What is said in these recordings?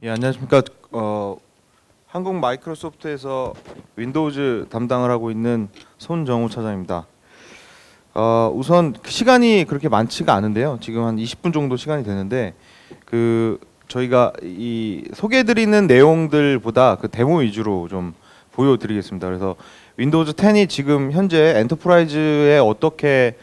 예, 안녕하십니까. 한국 마이크로소프트에서 윈도우즈 담당을 하고 있는 손정우 차장입니다. 우선 시간이 그렇게 많지가 않은데요. 지금 한 20분 정도 시간이 되는데 저희가 이 소개해드리는 내용들보다 그 데모 위주로 좀 보여드리겠습니다. 그래서 윈도우즈 10이 지금 현재 엔터프라이즈에 어떻게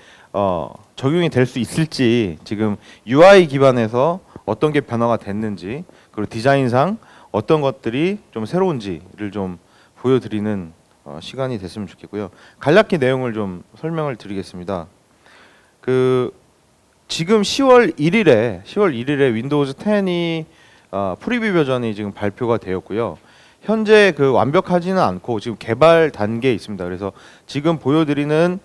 적용이 될 수 있을지, 지금 UI 기반에서 어떤 게 변화가 됐는지, 그리고 디자인상 어떤 것들이 좀 새로운지를 좀 보여드리는 시간이 됐으면 좋겠고요. 간략히 내용을 좀 설명을 드리겠습니다. 지금 10월 1일에 윈도우즈 10이 프리뷰 버전이 지금 발표가 되었고요. 현재 완벽하지는 않고 지금 개발 단계에 있습니다. 그래서 지금 보여드리는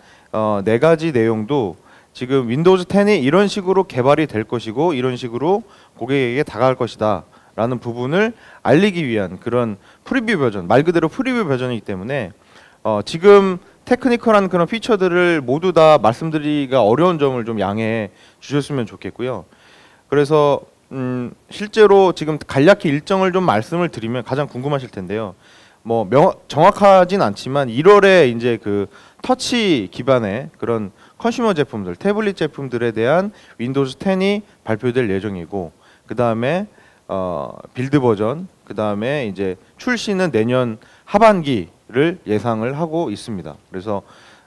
네 가지 내용도 지금 윈도우즈 10이 이런 식으로 개발이 될 것이고 이런 식으로 고객에게 다가갈 것이다 라는 부분을 알리기 위한 그런 프리뷰 버전, 말 그대로 프리뷰 버전이기 때문에 지금 테크니컬한 그런 피처들을 모두 다 말씀드리기가 어려운 점을 좀 양해해 주셨으면 좋겠고요. 그래서 실제로 지금 간략히 일정을 좀 말씀을 드리면 가장 궁금하실 텐데요. 정확하진 않지만 1월에 이제 터치 기반의 그런 컨슈머 제품들, 태블릿 제품들에 대한 윈도우즈 10이 발표될 예정이고, 그 다음에 빌드 버전, 그 다음에 이제 출시는 내년 하반기를 예상을 하고 있습니다. 그래서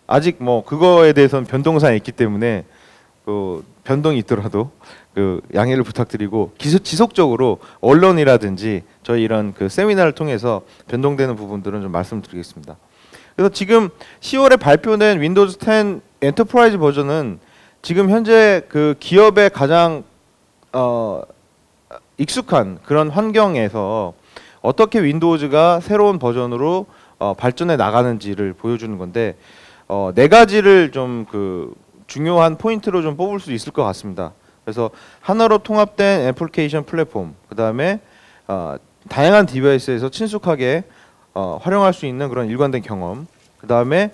아직 그거에 대해서는 변동사항이 있기 때문에 변동이 있더라도 양해를 부탁드리고, 지속적으로 언론이라든지 저희 이런 세미나를 통해서 변동되는 부분들은 좀 말씀드리겠습니다. 그래서 지금 10월에 발표된 윈도우즈 10 엔터프라이즈 버전은 지금 현재 기업의 가장 익숙한 그런 환경에서 어떻게 윈도우즈가 새로운 버전으로 발전해 나가는지를 보여주는 건데, 네 가지를 좀 중요한 포인트로 좀 뽑을 수 있을 것 같습니다. 그래서 하나로 통합된 애플리케이션 플랫폼, 그 다음에 다양한 디바이스에서 친숙하게 활용할 수 있는 그런 일관된 경험, 그 다음에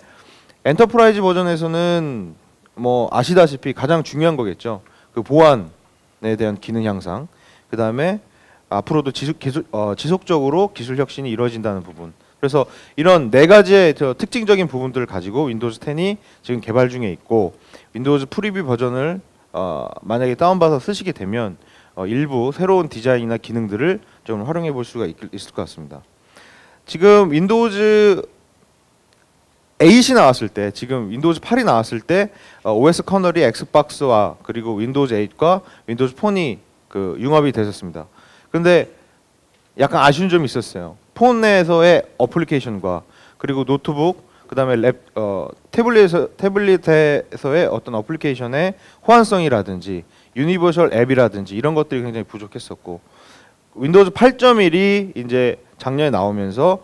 엔터프라이즈 버전에서는 아시다시피 가장 중요한 거겠죠. 보안에 대한 기능 향상, 그 다음에 앞으로도 지속적으로 기술 혁신이 이루어진다는 부분. 그래서 이런 네 가지의 특징적인 부분들을 가지고 윈도우즈 10이 지금 개발 중에 있고, 윈도우즈 프리뷰 버전을 만약에 다운받아서 쓰시게 되면 일부 새로운 디자인이나 기능들을 좀 활용해 볼 수가 있을 것 같습니다. 지금 윈도우즈 8이 나왔을 때, 지금 윈도우즈 8이 나왔을 때 OS 커널이 엑스박스와 그리고 윈도우즈 8과 윈도우즈 폰이 융합이 되셨습니다. 근데 약간 아쉬운 점이 있었어요. 폰에서의 어플리케이션과 그리고 노트북, 그 다음에 태블릿에서의 어떤 어플리케이션의 호환성이라든지 유니버셜 앱이라든지 이런 것들이 굉장히 부족했었고, 윈도우즈 8.1이 이제 작년에 나오면서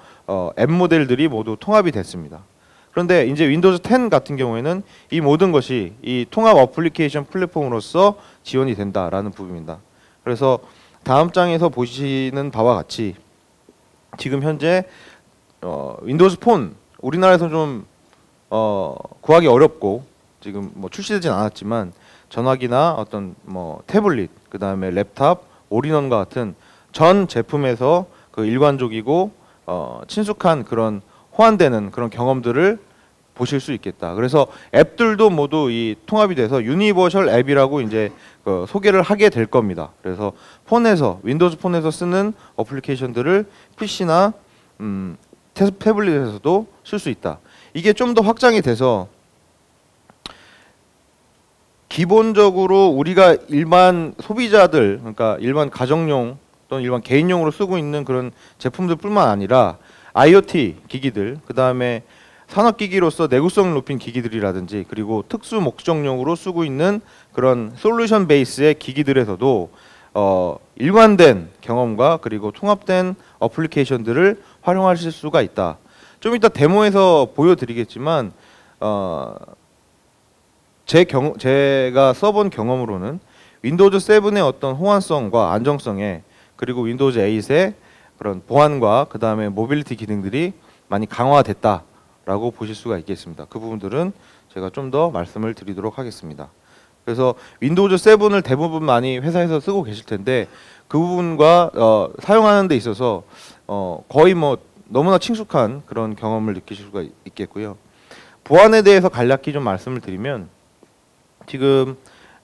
앱 모델들이 모두 통합이 됐습니다. 그런데 이제 윈도우즈 10 같은 경우에는 이 모든 것이 이 통합 어플리케이션 플랫폼으로서 지원이 된다라는 부분입니다. 그래서 다음 장에서 보시는 바와 같이 지금 현재 윈도우즈 폰, 우리나라에서 좀 구하기 어렵고 지금 출시되진 않았지만 전화기나 어떤 태블릿, 그 다음에 랩탑, 올인원과 같은 전 제품에서 일관적이고 친숙한 그런 호환되는 그런 경험들을 보실 수 있겠다. 그래서 앱들도 모두 이 통합이 돼서 유니버셜 앱이라고 이제 소개를 하게 될 겁니다. 그래서 윈도우즈 폰에서 쓰는 어플리케이션들을 PC나 태블릿에서도 쓸 수 있다. 이게 좀 더 확장이 돼서 기본적으로 우리가 일반 소비자들, 그러니까 일반 가정용 또는 일반 개인용으로 쓰고 있는 그런 제품들뿐만 아니라 IoT 기기들, 그 다음에 산업기기로서 내구성을 높인 기기들이라든지, 그리고 특수 목적용으로 쓰고 있는 그런 솔루션 베이스의 기기들에서도 일관된 경험과 그리고 통합된 어플리케이션들을 활용하실 수가 있다. 좀 이따 데모에서 보여드리겠지만 제가 써본 경험으로는 윈도우즈 7의 어떤 호환성과 안정성에, 그리고 윈도우즈 8의 그런 보안과 그 다음에 모빌리티 기능들이 많이 강화됐다라고 보실 수가 있겠습니다. 그 부분들은 제가 좀 더 말씀을 드리도록 하겠습니다. 그래서 윈도우즈 7을 대부분 많이 회사에서 쓰고 계실 텐데 그 부분과 사용하는 데 있어서 거의 뭐 너무나 친숙한 그런 경험을 느끼실 수가 있겠고요. 보안에 대해서 간략히 좀 말씀을 드리면 지금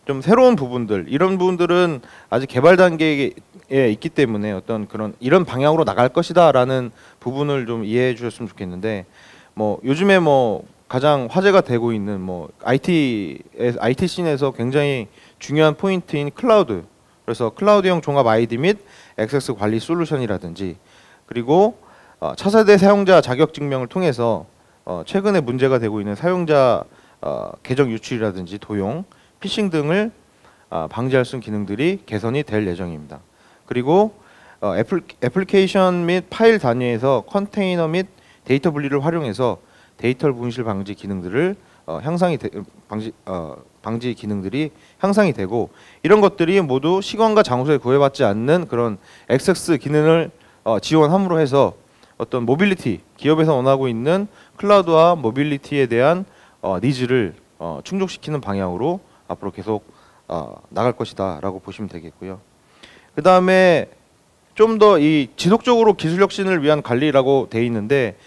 좀 새로운 부분들, 이런 부분들은 아직 개발 단계에 있기 때문에 어떤 그런 이런 방향으로 나갈 것이다라는 부분을 좀 이해해 주셨으면 좋겠는데, 뭐 요즘에 뭐 가장 화제가 되고 있는 뭐 IT 씬에서 굉장히 중요한 포인트인 클라우드, 그래서 클라우드형 종합 아이디 및 액세스 관리 솔루션이라든지, 그리고 차세대 사용자 자격 증명을 통해서 최근에 문제가 되고 있는 사용자 계정 유출이라든지 도용, 피싱 등을 방지할 수 있는 기능들이 개선이 될 예정입니다. 그리고 애플리케이션 및 파일 단위에서 컨테이너 및 데이터 분리를 활용해서 데이터 분실 방지 기능들을 방지 기능들이 향상이 되고, 이런 것들이 모두 시간과 장소에 구애받지 않는 그런 액세스 기능을 지원함으로 해서 어떤 모빌리티, 기업에서 원하고 있는 클라우드와 모빌리티에 대한 니즈를 충족시키는 방향으로 앞으로 계속 나갈 것이다 라고 보시면 되겠고요. 그 다음에 좀 더 이 지속적으로 기술 혁신을 위한 관리라고 돼 있는데,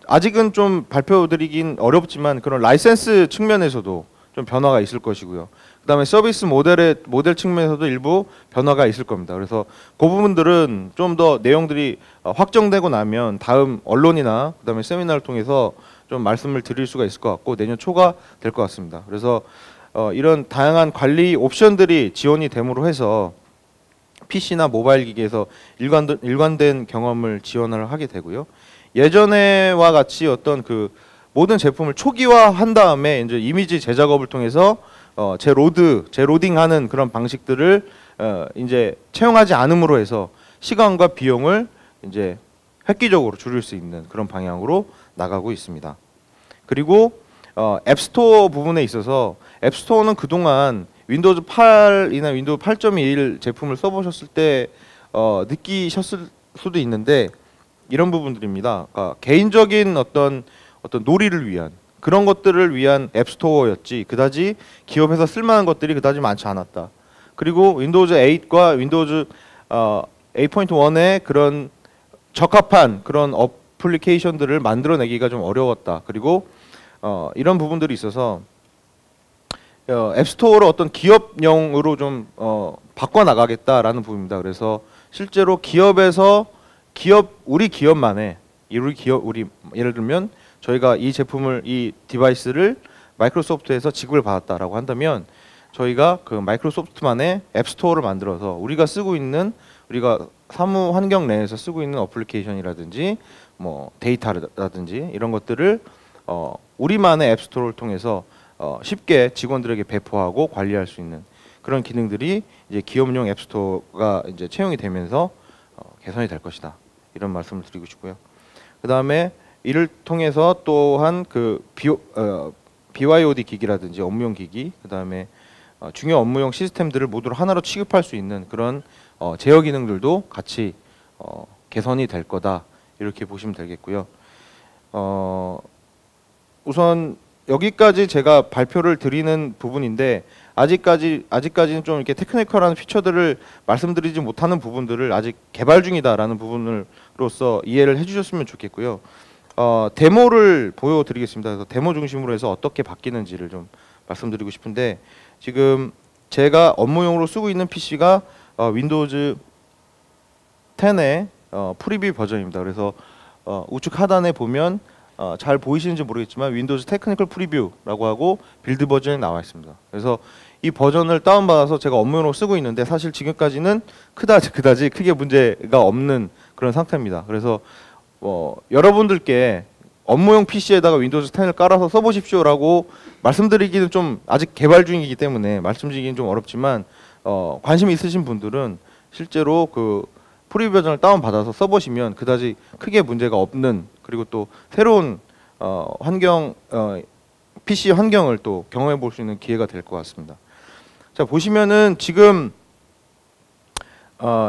아직은 좀 발표드리긴 어렵지만 그런 라이센스 측면에서도 좀 변화가 있을 것이고요. 그 다음에 서비스 모델 측면에서도 일부 변화가 있을 겁니다. 그래서 그 부분들은 좀 더 내용들이 확정되고 나면 다음 언론이나 그 다음에 세미나를 통해서 좀 말씀을 드릴 수가 있을 것 같고, 내년 초가 될 것 같습니다. 그래서 이런 다양한 관리 옵션들이 지원이 됨으로 해서 PC나 모바일 기기에서 일관된 경험을 지원을 하게 되고요. 예전에와 같이 어떤 그 모든 제품을 초기화한 다음에 이제 이미지 재작업을 통해서 재로딩하는 그런 방식들을 이제 채용하지 않음으로 해서 시간과 비용을 이제 획기적으로 줄일 수 있는 그런 방향으로 나가고 있습니다. 그리고 앱스토어 부분에 있어서 앱스토어는 그동안 윈도우즈 8이나 윈도우 8.21 제품을 써보셨을 때 느끼셨을 수도 있는데, 이런 부분들입니다. 그러니까 개인적인 어떤 놀이를 위한 그런 것들을 위한 앱스토어였지 그다지 기업에서 쓸만한 것들이 그다지 많지 않았다. 그리고 윈도우즈 8과 윈도우즈 8.1의 그런 적합한 그런 어플리케이션들을 만들어내기가 좀 어려웠다. 그리고 이런 부분들이 있어서 앱스토어를 어떤 기업용으로 좀 바꿔나가겠다라는 부분입니다. 그래서 실제로 기업에서 우리 기업만의 우리 예를 들면 저희가 이 제품을, 이 디바이스를 마이크로소프트에서 지급을 받았다라고 한다면 저희가 그 마이크로소프트만의 앱스토어를 만들어서 우리가 사무 환경 내에서 쓰고 있는 어플리케이션이라든지 뭐 데이터라든지 이런 것들을 우리만의 앱스토어를 통해서 쉽게 직원들에게 배포하고 관리할 수 있는 그런 기능들이 이제 기업용 앱스토어가 이제 채용이 되면서 개선이 될 것이다. 이런 말씀을 드리고 싶고요. 그 다음에 이를 통해서 또한 그 BYOD 기기라든지 업무용 기기, 그 다음에 중요 업무용 시스템들을 모두 하나로 취급할 수 있는 그런 제어 기능들도 같이 개선이 될 거다. 이렇게 보시면 되겠고요. 우선 여기까지 제가 발표를 드리는 부분인데, 아직까지는 좀 이렇게 테크니컬한 피처들을 말씀드리지 못하는 부분들을 아직 개발 중이다라는 부분으로서 이해를 해주셨으면 좋겠고요. 데모를 보여드리겠습니다. 그래서 데모 중심으로 해서 어떻게 바뀌는지를 좀 말씀드리고 싶은데, 지금 제가 업무용으로 쓰고 있는 PC가 윈도우즈 10의 프리뷰 버전입니다. 그래서 우측 하단에 보면 잘 보이시는지 모르겠지만 윈도우즈 테크니컬 프리뷰라고 하고 빌드 버전이 나와 있습니다. 그래서 이 버전을 다운받아서 제가 업무용으로 쓰고 있는데, 사실 지금까지는 그다지 크게 문제가 없는 그런 상태입니다. 그래서 여러분들께 업무용 PC에다가 윈도우즈 10을 깔아서 써보십시오라고 말씀드리기는 좀 아직 개발 중이기 때문에 말씀드리기는 좀 어렵지만, 관심 있으신 분들은 실제로 그 프리뷰 버전을 다운받아서 써보시면 그다지 크게 문제가 없는, 그리고 또 새로운 PC 환경을 또 경험해 볼 수 있는 기회가 될 것 같습니다. 자, 보시면은 지금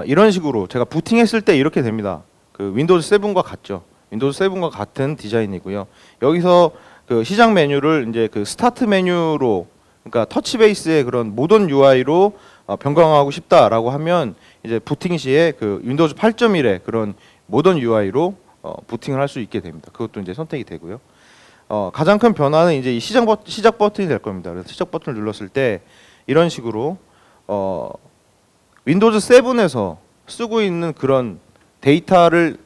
이런 식으로 제가 부팅했을 때 이렇게 됩니다. 그 윈도우즈 7과 같죠. 윈도우즈 7과 같은 디자인이고요. 여기서 그 시작 메뉴를 이제 그 스타트 메뉴로, 그러니까 터치 베이스의 그런 모던 UI로 변경하고 싶다라고 하면 이제 부팅 시에 그 윈도우즈 8.1의 그런 모던 UI로 부팅을 할 수 있게 됩니다. 그것도 이제 선택이 되고요. 가장 큰 변화는 이제 이 시작 버튼이 될 겁니다. 그래서 시작 버튼을 눌렀을 때 이런 식으로 윈도우즈 7에서 쓰고 있는 그런 데이터를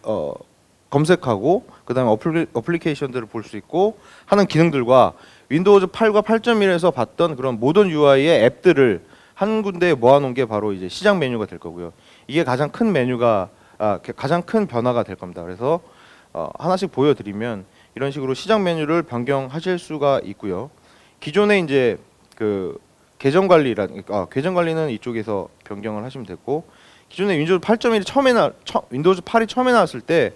검색하고 그다음에 어플리케이션들을 볼 수 있고 하는 기능들과 윈도우즈 8과 8.1에서 봤던 그런 모던 UI의 앱들을 한 군데에 모아놓은 게 바로 이제 시작 메뉴가 될 거고요. 이게 가장 큰 가장 큰 변화가 될 겁니다. 그래서 하나씩 보여드리면 이런 식으로 시작 메뉴를 변경하실 수가 있고요. 기존에 이제 그 계정 관리는 이쪽에서 변경을 하시면 됐고, 기존에 윈도우즈 8.1이 윈도우즈 8이 처음에 나왔을 때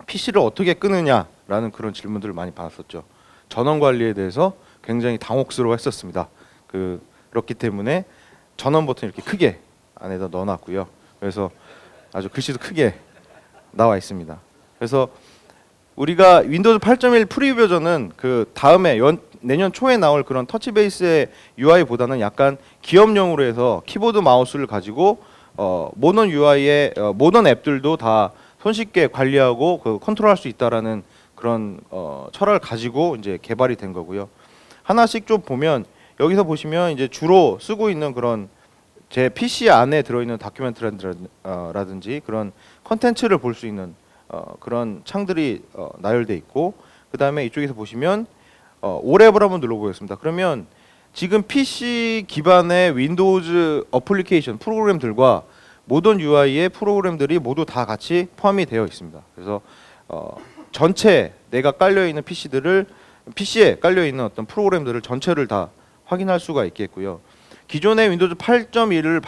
PC를 어떻게 끄느냐라는 그런 질문들을 많이 받았었죠. 전원 관리에 대해서 굉장히 당혹스러워했었습니다. 그렇기 때문에 전원 버튼 이렇게 크게 안에다 넣어놨고요. 그래서 아주 글씨도 크게 나와 있습니다. 그래서 우리가 윈도우즈 8.1 프리뷰 버전은 그 다음에 내년 초에 나올 그런 터치 베이스의 UI보다는 약간 기업용으로 해서 키보드 마우스를 가지고 모던 UI의 모던 앱들도 다 손쉽게 관리하고 컨트롤할 수 있다라는 그런 철학을 가지고 이제 개발이 된 거고요. 하나씩 좀 보면 여기서 보시면 이제 주로 쓰고 있는 그런 제 PC 안에 들어있는 다큐멘트라든지 그런 컨텐츠를 볼 수 있는 그런 창들이 나열돼 있고, 그 다음에 이쪽에서 보시면 오랩을 한번 눌러보겠습니다. 그러면 지금 PC 기반의 윈도우즈 어플리케이션 프로그램들과 모던 UI의 프로그램들이 모두 다 같이 포함이 되어 있습니다. 그래서 전체 내가 깔려 있는 PC에 깔려 있는 어떤 프로그램들을 전체를 다 확인할 수가 있겠고요. 기존의 윈도우즈 8.1을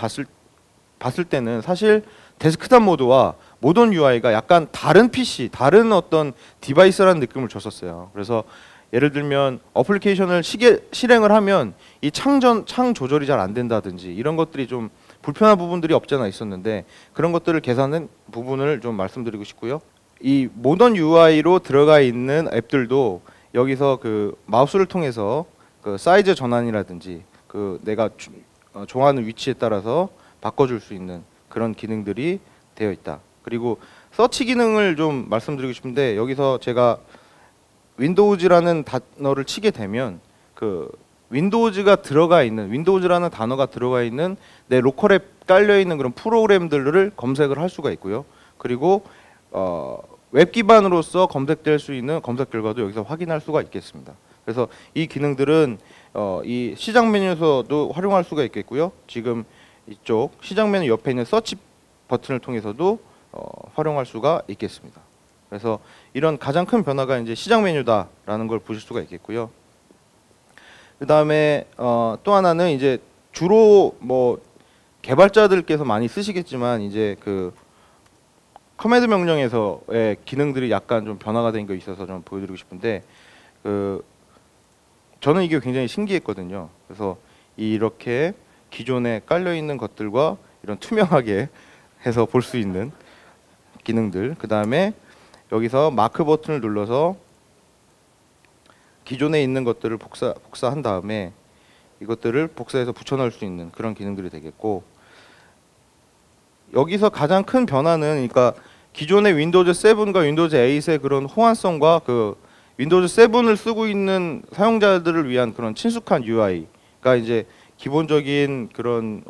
봤을 때는 사실 데스크탑 모드와 모던 UI가 약간 다른 PC, 다른 어떤 디바이스라는 느낌을 줬었어요. 그래서 예를 들면 어플리케이션을 실행을 하면 이 창 조절이 잘 안 된다든지 이런 것들이 좀 불편한 부분들이 없잖아 있었는데, 그런 것들을 개선한 부분을 좀 말씀드리고 싶고요. 이 모던 UI로 들어가 있는 앱들도 여기서 그 마우스를 통해서 그 사이즈 전환이라든지 그 내가 좋아하는 위치에 따라서 바꿔줄 수 있는 그런 기능들이 되어 있다. 그리고 서치 기능을 좀 말씀드리고 싶은데, 여기서 제가 윈도우즈라는 단어를 치게 되면 그 윈도우즈라는 단어가 들어가 있는 내 로컬 앱 깔려 있는 그런 프로그램들을 검색을 할 수가 있고요. 그리고 웹 기반으로서 검색될 수 있는 검색 결과도 여기서 확인할 수가 있겠습니다. 그래서 이 기능들은 이 시작 메뉴에서도 활용할 수가 있겠고요. 지금 이쪽 시작 메뉴 옆에 있는 서치 버튼을 통해서도 활용할 수가 있겠습니다. 그래서 이런 가장 큰 변화가 이제 시작 메뉴다라는 걸 보실 수가 있겠고요. 그 다음에 또 하나는 이제 주로 뭐 개발자들께서 많이 쓰시겠지만 이제 그 커맨드 명령에서의 기능들이 약간 좀 변화가 된 게 있어서 좀 보여드리고 싶은데, 저는 이게 굉장히 신기했거든요. 그래서 이렇게 기존에 깔려 있는 것들과 이런 투명하게 해서 볼 수 있는 기능들, 그 다음에 여기서 마크 버튼을 눌러서 기존에 있는 것들을 복사한 다음에 이것들을 복사해서 붙여넣을 수 있는 그런 기능들이 되겠고, 여기서 가장 큰 변화는 그러니까 기존의 윈도우즈 7과 윈도우즈 8의 그런 호환성과 그 윈도우즈 7을 쓰고 있는 사용자들을 위한 그런 친숙한 UI가 이제 기본적인 그런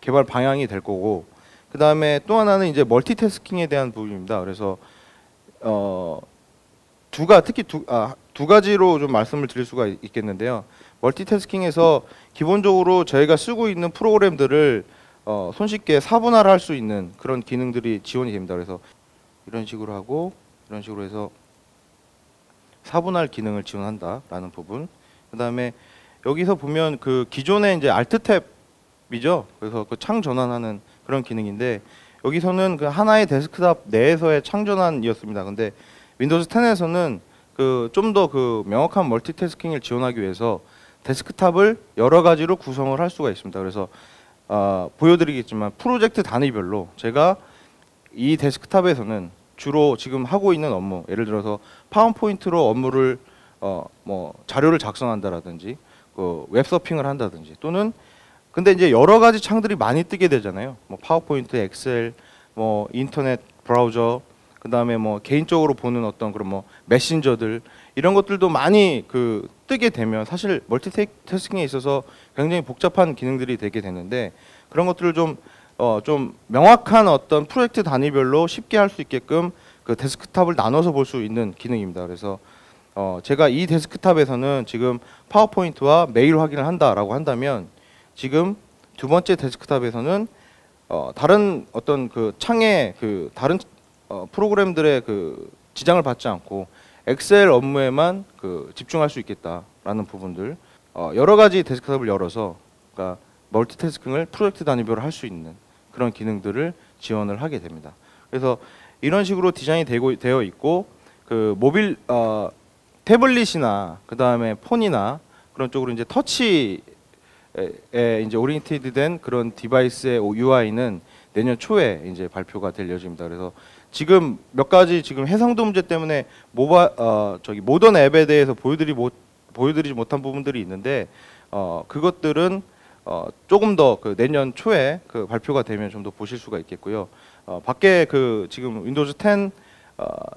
개발 방향이 될 거고, 그 다음에 또 하나는 이제 멀티태스킹에 대한 부분입니다. 그래서 특히 두 가지로 좀 말씀을 드릴 수가 있겠는데요. 멀티태스킹에서 기본적으로 저희가 쓰고 있는 프로그램들을 손쉽게 사분할할 수 있는 그런 기능들이 지원이 됩니다. 그래서 이런 식으로 하고 이런 식으로 해서 사분할 기능을 지원한다라는 부분. 그 다음에 여기서 보면 그 기존에 이제 Alt 탭이죠. 그래서 그 창 전환하는 그런 기능인데, 여기서는 그 하나의 데스크탑 내에서의 창 전환이었습니다. 근데 윈도우즈 10에서는 그 좀 더 그 명확한 멀티태스킹을 지원하기 위해서 데스크탑을 여러 가지로 구성을 할 수가 있습니다. 그래서 보여드리겠지만 프로젝트 단위별로 제가 이 데스크탑에서는 주로 지금 하고 있는 업무, 예를 들어서 파워포인트로 업무를 뭐 자료를 작성한다라든지 웹서핑을 한다든지, 또는 근데 이제 여러 가지 창들이 많이 뜨게 되잖아요. 뭐 파워포인트, 엑셀, 뭐 인터넷 브라우저, 그다음에 뭐 개인적으로 보는 어떤 그런 뭐 메신저들 이런 것들도 많이 그 뜨게 되면 사실 멀티태스킹에 있어서 굉장히 복잡한 기능들이 되게 되는데 그런 것들을 좀 명확한 어떤 프로젝트 단위별로 쉽게 할 수 있게끔 그 데스크탑을 나눠서 볼 수 있는 기능입니다. 그래서 제가 이 데스크탑에서는 지금 파워포인트와 메일 확인을 한다라고 한다면 지금 두 번째 데스크탑에서는 다른 어떤 그 창에 그 다른 프로그램들의 그 지장을 받지 않고 엑셀 업무에만 그 집중할 수 있겠다라는 부분들 여러 가지 데스크탑을 열어서 그러니까 멀티태스킹을 프로젝트 단위별로 할 수 있는 그런 기능들을 지원을 하게 됩니다. 그래서 이런 식으로 디자인이 되어 있고 그 모빌 태블릿이나 그 다음에 폰이나 그런 쪽으로 이제 터치에 이제 오리엔티드된 그런 디바이스의 UI는 내년 초에 이제 발표가 될 예정입니다. 그래서 지금 몇 가지 지금 해상도 문제 때문에 모던 앱에 대해서 보여드리지 못한 부분들이 있는데 그것들은 조금 더 그 내년 초에 그 발표가 되면 좀 더 보실 수가 있겠고요. 밖에 그 지금 윈도우즈 10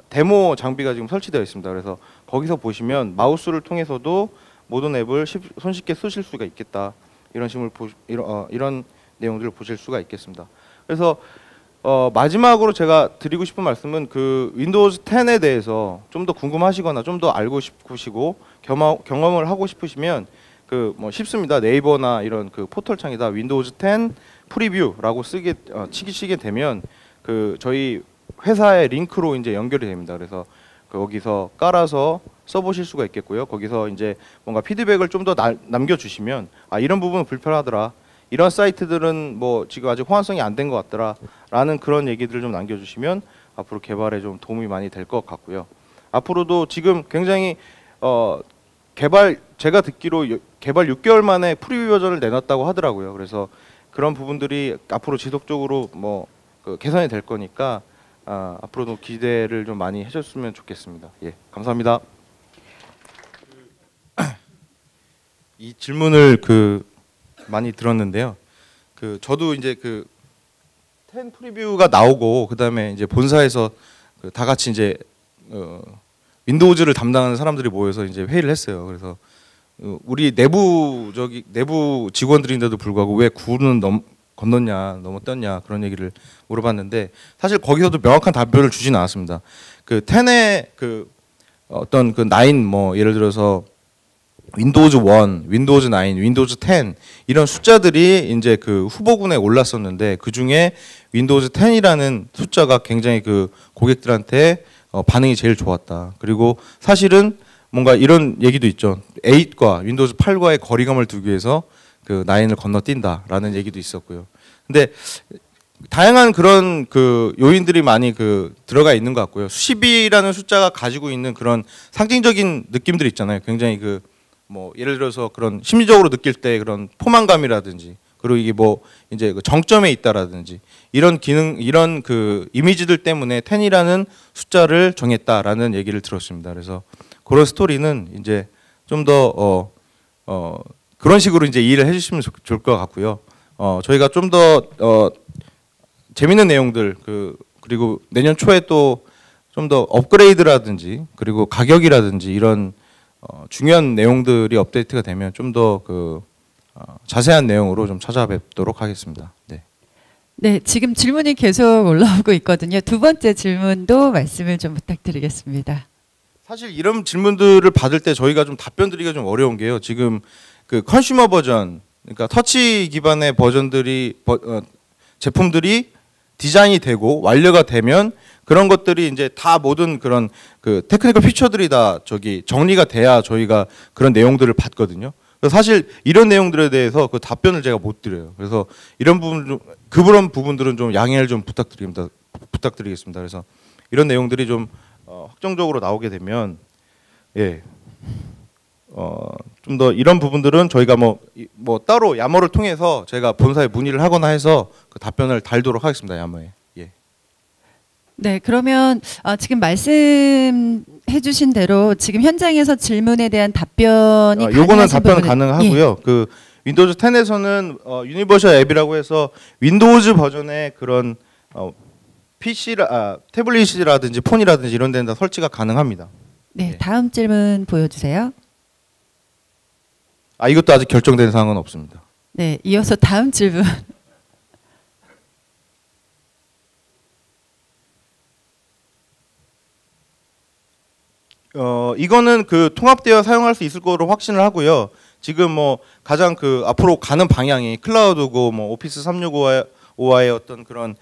데모 장비가 지금 설치되어 있습니다. 그래서 거기서 보시면 마우스를 통해서도 모든 앱을 손쉽게 쓰실 수가 있겠다. 이런 식으로 이런 내용들을 보실 수가 있겠습니다. 그래서 마지막으로 제가 드리고 싶은 말씀은 그 윈도우즈 10에 대해서 좀 더 궁금하시거나 좀 더 알고 싶으시고 경험을 하고 싶으시면 그 뭐 쉽습니다. 네이버나 이런 그 포털 창에다 윈도우즈 10 프리뷰라고 치시게 되면 그 저희 회사의 링크로 이제 연결이 됩니다. 그래서 거기서 깔아서 써보실 수가 있겠고요. 거기서 이제 뭔가 피드백을 좀 더 남겨주시면 이런 부분은 불편하더라. 이런 사이트들은 뭐 지금 아직 호환성이 안 된 것 같더라라는 그런 얘기들을 좀 남겨주시면 앞으로 개발에 좀 도움이 많이 될 것 같고요. 앞으로도 지금 굉장히 제가 듣기로 개발 6개월 만에 프리뷰 버전을 내놨다고 하더라고요. 그래서 그런 부분들이 앞으로 지속적으로 뭐 개선이 될 거니까 앞으로도 기대를 좀 많이 해줬으면 좋겠습니다. 예, 감사합니다. 이 질문을 많이 들었는데요. 저도 이제 10 프리뷰가 나오고 그다음에 이제 본사에서 다 같이 이제 윈도우즈를 담당하는 사람들이 모여서 이제 회의를 했어요. 그래서 우리 내부 직원들인데도 불구하고 왜 9는 건넜냐, 넘었냐 그런 얘기를 물어봤는데 사실 거기서도 명확한 답변을 주진 않았습니다. 10의 어떤 9 뭐 예를 들어서 윈도우즈 1, 윈도우즈 9, 윈도우즈 10 이런 숫자들이 이제 후보군에 올랐었는데 그 중에 윈도우즈 10이라는 숫자가 굉장히 고객들한테 반응이 제일 좋았다. 그리고 사실은 뭔가 이런 얘기도 있죠. 8과 윈도우즈 8과의 거리감을 두기 위해서 9을 건너뛴다라는 얘기도 있었고요. 근데 다양한 그런 요인들이 많이 들어가 있는 것 같고요. 수십이라는 숫자가 가지고 있는 그런 상징적인 느낌들이 있잖아요. 굉장히 뭐 예를 들어서 그런 심리적으로 느낄 때 그런 포만감이라든지 그리고 이게 뭐 이제 정점에 있다라든지 이런 이런 이미지들 때문에 10이라는 숫자를 정했다라는 얘기를 들었습니다. 그래서 그런 스토리는 이제 좀 더 그런 식으로 이제 이해를 해주시면 좋을 것 같고요. 저희가 좀 더 재밌는 내용들 그리고 내년 초에 또 좀 더 업그레이드라든지 그리고 가격이라든지 이런 중요한 내용들이 업데이트가 되면 좀 더 자세한 내용으로 좀 찾아뵙도록 하겠습니다. 네. 네, 지금 질문이 계속 올라오고 있거든요. 두 번째 질문도 말씀을 좀 부탁드리겠습니다. 사실 이런 질문들을 받을 때 저희가 좀 답변 드리기가 좀 어려운 게요. 지금 컨슈머 버전, 그러니까 터치 기반의 제품들이 디자인이 되고 완료가 되면 그런 것들이 이제 다 모든 그런 테크니컬 피처들이 다 정리가 돼야 저희가 그런 내용들을 받거든요. 그래서 사실 이런 내용들에 대해서 답변을 제가 못 드려요. 그래서 이런 그런 부분들은 좀 양해를 좀 부탁드리겠습니다. 그래서 이런 내용들이 좀 확정적으로 나오게 되면 예. 좀 더 이런 부분들은 저희가 뭐 따로 야머를 통해서 제가 본사에 문의를 하거나 해서 답변을 달도록 하겠습니다. 야머에. 예. 네, 그러면 지금 말씀해주신 대로 지금 현장에서 질문에 대한 답변이 요거는 답변 가능하고요. 예. 윈도우즈 10에서는 유니버셜 앱이라고 해서 윈도우즈 버전의 그런 태블릿이라든지 폰이라든지 이런 데는 다 설치가 가능합니다. 네, 네. 다음 질문 보여주세요. 이것도 아직 결정된 사항은 없습니다. 네, 이어서 다음 질문. 이거는 그 통합되어 사용할 수 있을 거로 확신을 하고요. 지금 뭐 가장 그 앞으로 가는 방향이 클라우드고 뭐 오피스 365와의 어떤 그런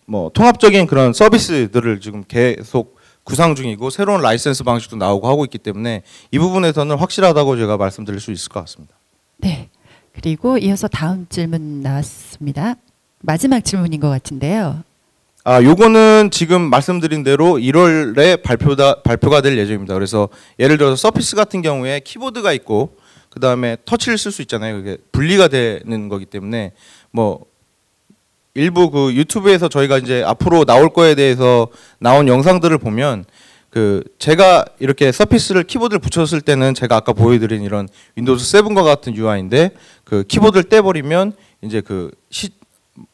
뭐 통합적인 그런 서비스들을 지금 계속 구상 중이고 새로운 라이센스 방식도 나오고 하고 있기 때문에 이 부분에서는 확실하다고 제가 말씀드릴 수 있을 것 같습니다. 네, 그리고 이어서 다음 질문 나왔습니다. 마지막 질문인 것 같은데요. 요거는 지금 말씀드린 대로 1월에 발표가 될 예정입니다. 그래서 예를 들어서 서피스 같은 경우에 키보드가 있고 그 다음에 터치를 쓸 수 있잖아요. 그게 분리가 되는 거기 때문에 뭐 일부 그 유튜브에서 저희가 이제 앞으로 나올 거에 대해서 나온 영상들을 보면 그 제가 이렇게 서피스를 키보드를 붙였을 때는 제가 아까 보여드린 이런 윈도우즈 7과 같은 UI인데 그 키보드를 떼버리면 이제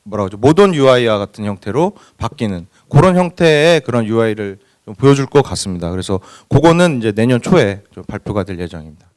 뭐라고 하죠? 모던 UI와 같은 형태로 바뀌는 그런 형태의 그런 UI를 좀 보여줄 것 같습니다. 그래서 그거는 이제 내년 초에 좀 발표가 될 예정입니다.